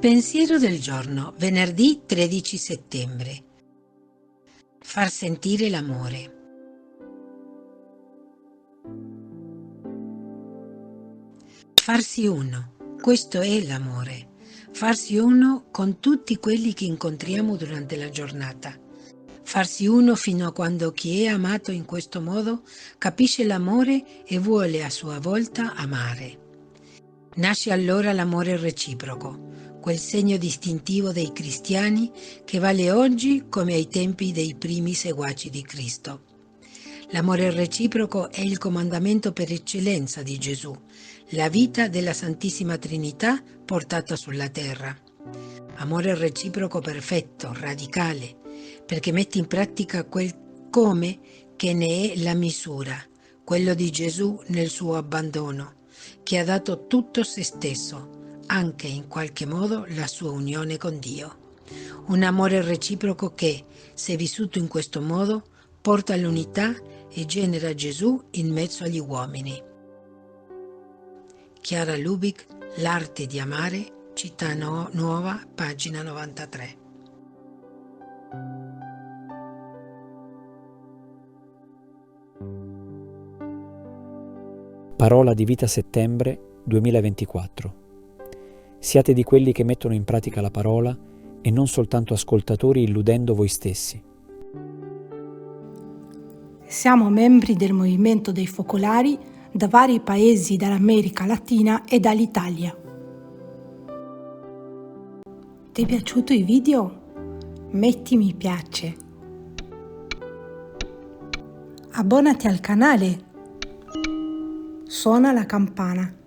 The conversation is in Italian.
Pensiero del giorno, venerdì 13 settembre. Far sentire l'amore. Farsi uno, questo è l'amore. Farsi uno con tutti quelli che incontriamo durante la giornata. Farsi uno fino a quando chi è amato in questo modo capisce l'amore e vuole a sua volta amare. Nasce allora l'amore reciproco, quel segno distintivo dei cristiani che vale oggi come ai tempi dei primi seguaci di Cristo. L'amore reciproco è il comandamento per eccellenza di Gesù, la vita della Santissima Trinità portata sulla terra. Amore reciproco perfetto, radicale, perché mette in pratica quel come che ne è la misura, quello di Gesù nel suo abbandono, che ha dato tutto se stesso, anche in qualche modo la sua unione con Dio. Un amore reciproco che, se vissuto in questo modo, porta all'unità e genera Gesù in mezzo agli uomini. Chiara Lubich, L'arte di amare, Città Nuova, pagina 93. Parola di Vita Settembre 2024. Siate di quelli che mettono in pratica la parola e non soltanto ascoltatori illudendo voi stessi. Siamo membri del movimento dei focolari da vari paesi dell'America Latina e dall'Italia. Ti è piaciuto il video? Metti mi piace. Abbonati al canale. Suona la campana.